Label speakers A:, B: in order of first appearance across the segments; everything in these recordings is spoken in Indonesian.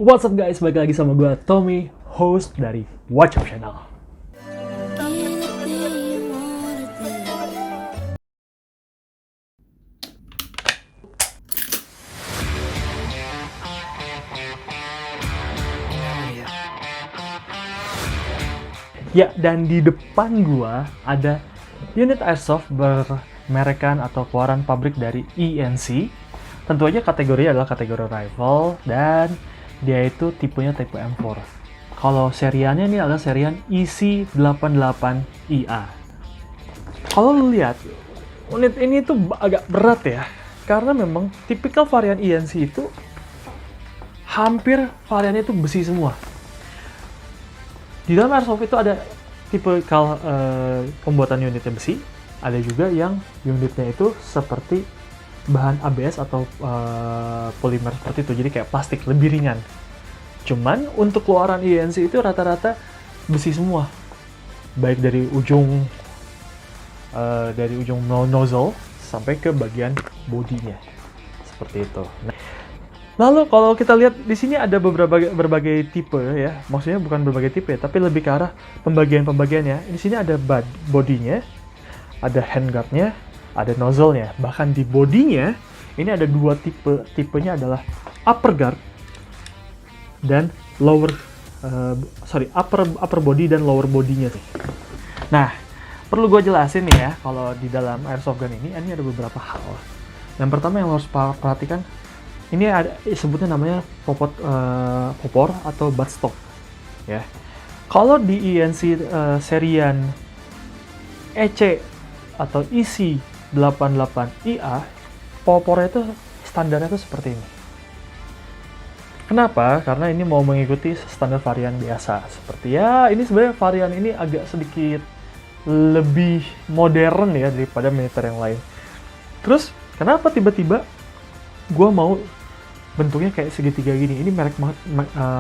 A: What's up guys, balik lagi sama gue Tommy, host dari Watch Up Channel. Ya, dan di depan gue ada unit airsoft bermerekan atau keluaran pabrik dari ENC. Tentu aja kategorinya adalah kategori rifle dan dia itu tipenya tipe M4. Kalau seriannya ini adalah serian EC88IA. Kalau lu lihat, unit ini tuh agak berat ya, karena memang tipikal varian ENC itu hampir variannya itu besi semua. Di dalam airsoft itu ada tipikal pembuatan unitnya besi, ada juga yang unitnya itu seperti bahan ABS atau polimer seperti itu, jadi kayak plastik, lebih ringan. Cuman untuk keluaran ENC itu rata-rata besi semua, baik dari ujung nozzle sampai ke bagian bodinya, seperti itu. Nah, lalu kalau kita lihat di sini ada berbagai tipe ya, maksudnya bukan berbagai tipe ya, tapi lebih ke arah pembagiannya. Di sini ada bodinya, ada handguardnya, ada nozzle-nya. Bahkan di bodinya ini ada dua tipe. Tipenya adalah upper guard dan upper body dan lower bodinya sih. Nah, perlu gue jelasin nih ya, kalau di dalam airsoft gun ini ada beberapa hal. Yang pertama yang harus perhatikan, ini ada sebutnya namanya popor atau buttstock ya. Kalau di ENC serian EC atau EC88IA, popornya itu standarnya itu seperti ini. Kenapa? Karena ini mau mengikuti standar varian biasa. Seperti ya, ini sebenarnya varian ini agak sedikit lebih modern ya daripada militer yang lain. Terus, kenapa tiba-tiba gue mau bentuknya kayak segitiga gini? Ini merek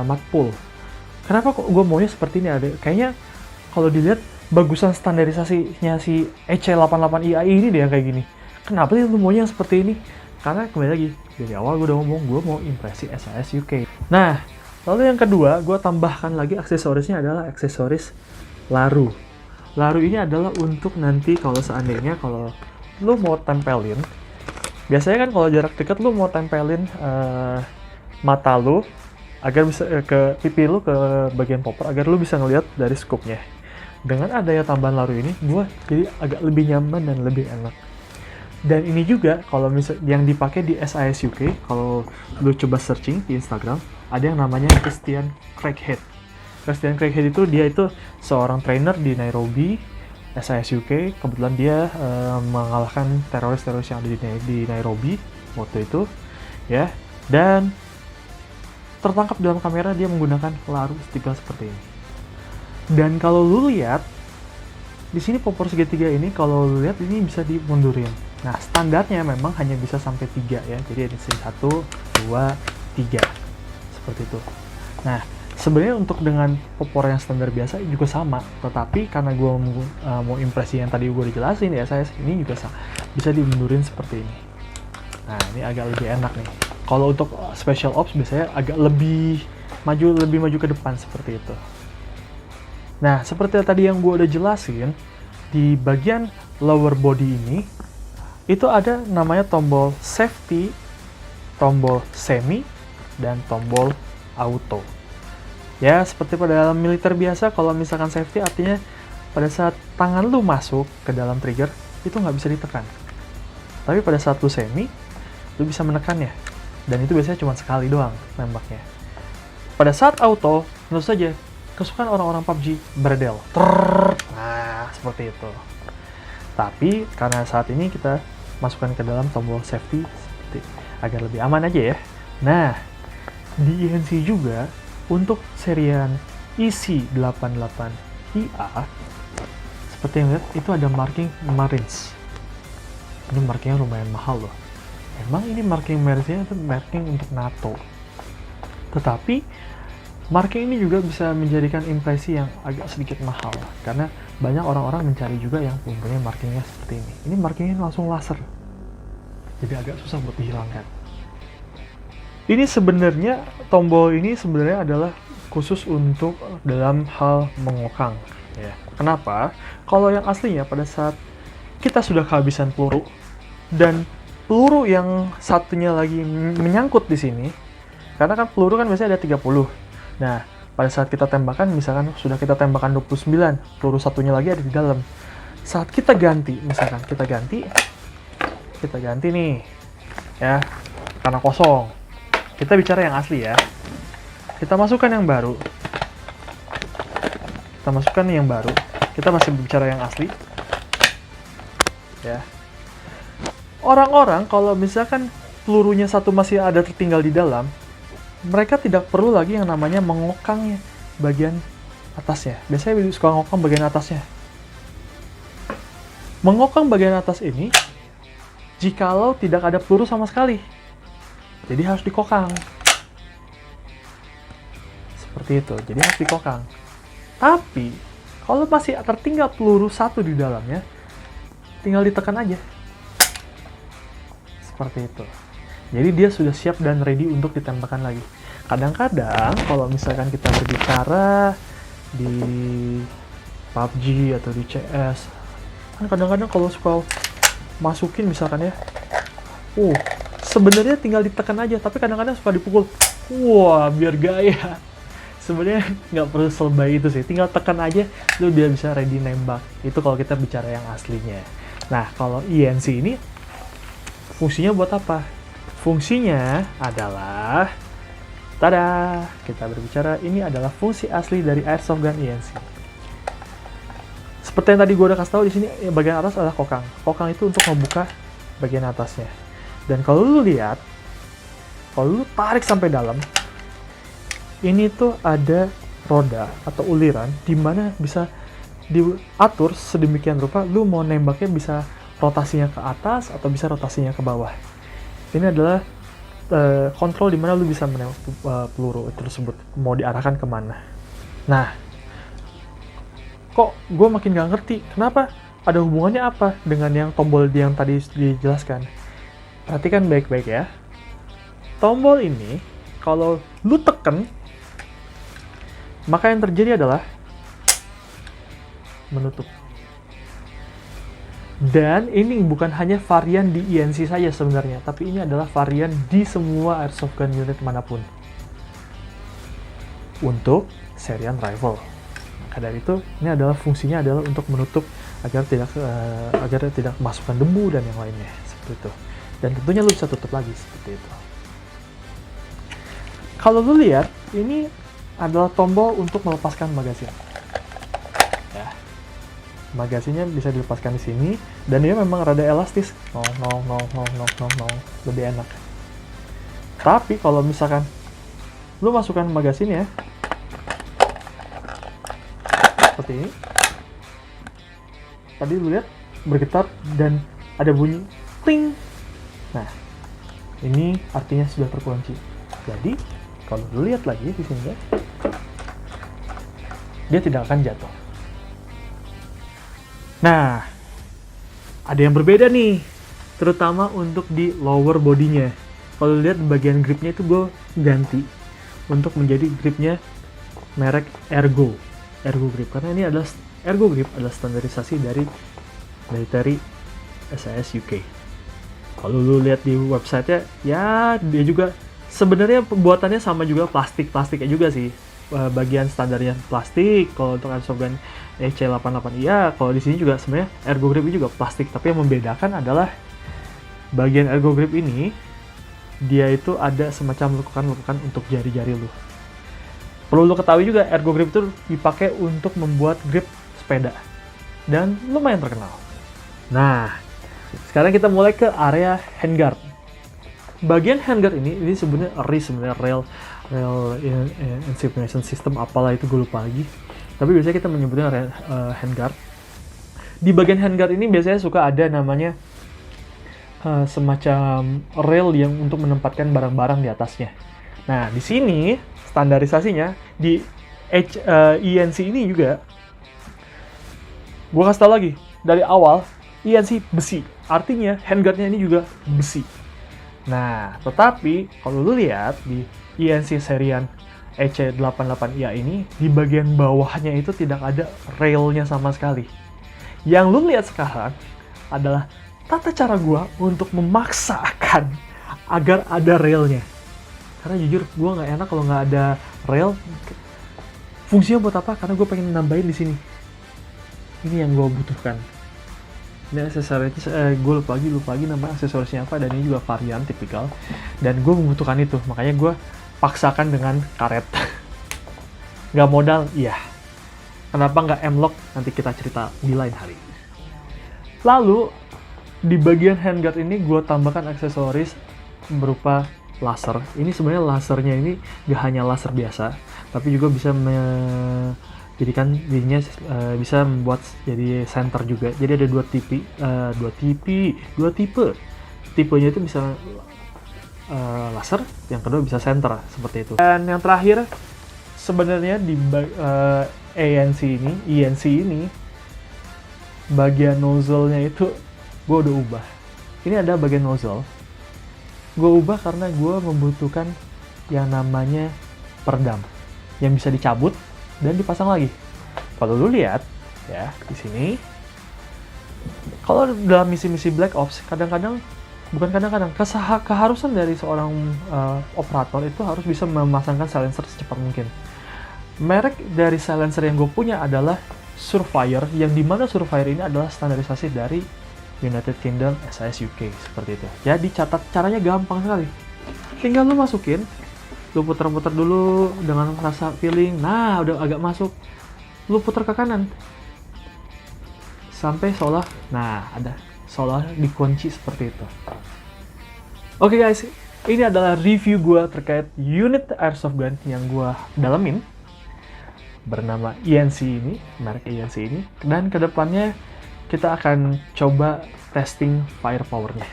A: Magpul. Kenapa kok gue maunya seperti ini? Kayaknya kalau dilihat bagusan standarisasinya si EC88IA ini deh yang kayak gini. Kenapa sih lu maunya yang seperti ini? Karena kembali lagi, dari awal gue udah ngomong, gue mau impresi SAS UK. Nah, lalu yang kedua, gue tambahkan lagi aksesorisnya adalah aksesoris laru. Laru ini adalah untuk nanti kalau seandainya kalau lu mau tempelin, biasanya kan kalau jarak dekat lu mau tempelin mata lu agar bisa ke pipi lu ke bagian popor agar lu bisa ngelihat dari scope-nya. Dengan adanya tambahan laru ini, gue jadi agak lebih nyaman dan lebih enak. Dan ini juga kalau yang dipakai di SAS UK, kalau lu coba searching di Instagram, ada yang namanya Christian Craighead. Christian Craighead itu dia itu seorang trainer di Nairobi, SAS UK. Kebetulan dia mengalahkan teroris-teroris yang ada di Nairobi waktu itu, ya. Dan tertangkap dalam kamera dia menggunakan laru stickle seperti ini. Dan kalau lu lihat di sini popor segitiga ini, kalau lu lihat ini bisa dimundurin. Nah, standarnya memang hanya bisa sampai 3 ya. Jadi ada sini 1, 2, 3. Seperti itu. Nah, sebenarnya untuk dengan popor yang standar biasa juga sama. Tetapi karena gue mau impresi yang tadi gue dijelasin ya, saya ini juga bisa dimundurin seperti ini. Nah, ini agak lebih enak nih. Kalau untuk special ops biasanya agak lebih maju ke depan seperti itu. Nah, seperti tadi yang gue udah jelasin, di bagian lower body ini, itu ada namanya tombol safety, tombol semi, dan tombol auto. Ya, seperti pada dalam militer biasa, kalau misalkan safety artinya pada saat tangan lu masuk ke dalam trigger, itu nggak bisa ditekan. Tapi pada saat lu semi, lu bisa menekannya. Dan itu biasanya cuma sekali doang nembaknya. Pada saat auto, tentu saja, kesukaan orang-orang PUBG berdel. Nah, seperti itu. Tapi karena saat ini kita masukkan ke dalam tombol safety agar lebih aman aja ya. Nah, di ENC juga untuk serian EC88IA seperti yang lihat itu ada marking Marines. Ini markingnya lumayan mahal loh. Emang ini marking Marines-nya itu marking untuk NATO. Tetapi marking ini juga bisa menjadikan impresi yang agak sedikit mahal karena banyak orang-orang mencari juga yang mempunyai markingnya seperti ini. Ini markingnya langsung laser, jadi agak susah buat dihilangkan. Ini sebenarnya tombol ini sebenarnya adalah khusus untuk dalam hal mengokang. Ya. Kenapa? Kalau yang aslinya pada saat kita sudah kehabisan peluru dan peluru yang satunya lagi menyangkut di sini, karena kan peluru kan biasanya ada 30. Nah, pada saat kita tembakan, misalkan sudah kita tembakan 29, peluru satunya lagi ada di dalam. Saat kita ganti, misalkan kita ganti nih, ya, karena kosong. Kita bicara yang asli ya. Kita masukkan yang baru. Kita masih bicara yang asli. Ya. Orang-orang kalau misalkan pelurunya satu masih ada tertinggal di dalam, mereka tidak perlu lagi yang namanya mengokang bagian atasnya. Biasanya suka ngokang bagian atasnya. Mengokang bagian atas ini jikalau tidak ada peluru sama sekali. Jadi harus dikokang. Seperti itu. Jadi harus dikokang. Tapi kalau masih tertinggal peluru satu di dalamnya, tinggal ditekan aja. Seperti itu. Jadi dia sudah siap dan ready untuk ditembakkan lagi. Kadang-kadang kalau misalkan kita berbicara di PUBG atau di CS, kan kadang-kadang kalau suka masukin misalkan ya, sebenarnya tinggal ditekan aja, tapi kadang-kadang suka dipukul. Wah, biar gaya. Sebenarnya nggak perlu selebay itu sih, tinggal tekan aja, lu dia bisa ready nembak. Itu kalau kita bicara yang aslinya. Nah, kalau INC ini fungsinya buat apa? Fungsinya adalah, tada, kita berbicara ini adalah fungsi asli dari Airsoft Gun INC. Seperti yang tadi gue udah kasih tahu di sini, bagian atas adalah kokang. Kokang itu untuk membuka bagian atasnya. Dan kalau lu lihat, kalau lu tarik sampai dalam, ini tuh ada roda atau uliran di mana bisa diatur sedemikian rupa lu mau nembaknya bisa rotasinya ke atas atau bisa rotasinya ke bawah. Ini adalah kontrol di mana lu bisa menembak peluru tersebut mau diarahkan kemana. Nah, kok gue makin gak ngerti kenapa, ada hubungannya apa dengan yang tombol yang tadi dijelaskan. Perhatikan baik-baik ya. Tombol ini kalau lu tekan, maka yang terjadi adalah menutup. Dan ini bukan hanya varian di INC saja sebenarnya, tapi ini adalah varian di semua Airsoft Gun unit manapun. Untuk serial rifle. Maka dari itu, ini adalah fungsinya adalah untuk menutup agar tidak masukkan debu dan yang lainnya, seperti itu. Dan tentunya lu bisa tutup lagi seperti itu. Kalau lu lihat, ini adalah tombol untuk melepaskan magasin. Ya. Magasinnya bisa dilepaskan di sini dan dia memang rada elastis. Lebih enak. Tapi kalau misalkan lu masukkan magasinnya seperti ini. Tadi lu lihat bergetar dan ada bunyi ting. Nah, ini artinya sudah terkunci. Jadi, kalau lu lihat lagi di sini, dia tidak akan jatuh. Nah, ada yang berbeda nih, terutama untuk di lower bodinya. Kalau lihat bagian gripnya itu gue ganti untuk menjadi gripnya merek Ergo grip, karena ini adalah Ergo grip adalah standarisasi dari military SAS UK. Kalau lu lihat di website-nya, ya dia juga sebenarnya pembuatannya sama juga, plastiknya juga sih. Bagian standarnya plastik. Kalau untuk Airsoft Gun EC88 iya, kalau di sini juga sebenarnya Ergo grip juga plastik, tapi yang membedakan adalah bagian Ergo grip ini dia itu ada semacam lekukan untuk jari-jari lu. Perlu lu ketahui juga, Ergo grip itu dipakai untuk membuat grip sepeda dan lumayan terkenal. Nah, sekarang kita mulai ke area handguard. Bagian handguard ini sebenarnya rail insemination system, apalah itu gue lupa lagi. Tapi biasanya kita menyebutnya handguard. Di bagian handguard ini biasanya suka ada namanya semacam rail yang untuk menempatkan barang-barang di atasnya. Nah, di sini standarisasinya di INC ini juga, gue kasih tau lagi dari awal, INC besi. Artinya handguardnya ini juga besi. Nah, tetapi kalau lu lihat di INC Serian EC88IA ini, di bagian bawahnya itu tidak ada railnya sama sekali. Yang lu lihat sekarang adalah tata cara gua untuk memaksakan agar ada railnya. Karena jujur, gua nggak enak kalau nggak ada rail. Fungsinya buat apa? Karena gue pengen nambahin di sini. Ini yang gue butuhkan. Ini aksesorisnya, gue lupa lagi nama aksesorisnya apa, dan ini juga varian tipikal. Dan gue membutuhkan itu, makanya gue paksakan dengan karet. Nggak modal, iya. Kenapa nggak M-lock? Nanti kita cerita di lain hari. Lalu, di bagian handguard ini gue tambahkan aksesoris berupa laser. Ini sebenarnya lasernya ini nggak hanya laser biasa, tapi juga bisa menjadikan dirinya bisa membuat jadi center juga. Jadi ada dua tipe. Tipenya itu bisa laser, yang kedua bisa center seperti itu. Dan yang terakhir sebenarnya di INC ini bagian nozzle-nya itu gue udah ubah. Ini ada bagian nozzle. Gue ubah karena gue membutuhkan yang namanya peredam yang bisa dicabut dan dipasang lagi. Kalau lu lihat ya di sini, kalau dalam misi-misi Black Ops keharusan dari seorang operator itu harus bisa memasangkan silencer secepat mungkin. Merek dari silencer yang gue punya adalah Surefire, yang dimana Surefire ini adalah standarisasi dari United Kingdom SAS UK, seperti itu. Jadi caranya gampang sekali. Tinggal lu masukin, lu putar-putar dulu dengan rasa feeling. Nah, udah agak masuk. Lu putar ke kanan. Sampai seolah, seolah dikunci seperti itu. Oke guys, ini adalah review gua terkait unit airsoft gun yang gua dalemin. Bernama INC ini, merek INC ini. Dan kedepannya kita akan coba testing firepower-nya,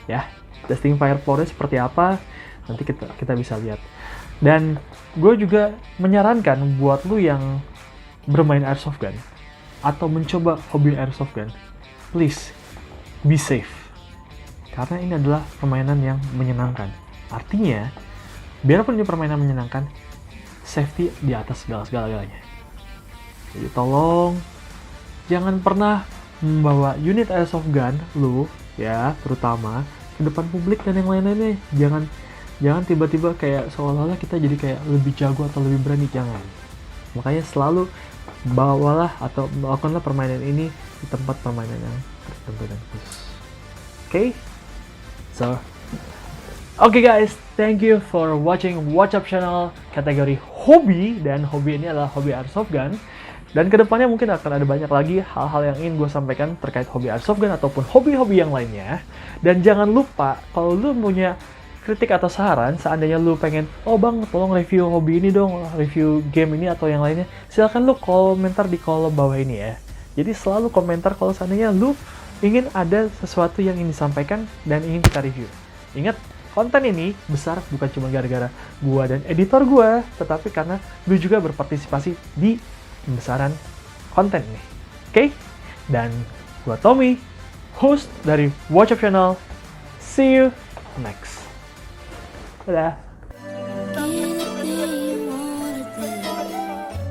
A: ya. Testing firepower-nya seperti apa, nanti kita bisa lihat. Dan gue juga menyarankan buat lu yang bermain airsoft gun atau mencoba hobi airsoft gun, please be safe. Karena ini adalah permainan yang menyenangkan. Artinya, biarpun ini permainan menyenangkan, safety di atas segala-galanya. Jadi tolong jangan pernah membawa unit airsoft gun lu, ya, terutama ke depan publik dan yang lain-lainnya. Jangan tiba-tiba kayak seolah-olah kita jadi kayak lebih jago atau lebih berani, jangan. Makanya selalu bawalah atau melakukanlah permainan ini di tempat permainan yang tertentu dan khusus. Okay guys, thank you for watching Watch Up Channel kategori hobi, dan hobi ini adalah hobi airsoft gun. Dan kedepannya mungkin akan ada banyak lagi hal-hal yang ingin gue sampaikan terkait hobi airsoft gun ataupun hobi-hobi yang lainnya. Dan jangan lupa, kalau lu punya kritik atau saran, seandainya lu pengen, oh bang, tolong review hobi ini dong, review game ini atau yang lainnya, silahkan lu komentar di kolom bawah ini ya. Jadi selalu komentar kalau seandainya lu ingin ada sesuatu yang ingin disampaikan dan ingin kita review. Ingat, konten ini besar bukan cuma gara-gara gua dan editor gua, tetapi karena lu juga berpartisipasi di pembesaran konten ini. Oke? Dan gua Tommy, host dari Watch Up Channel. See you next. Dadah.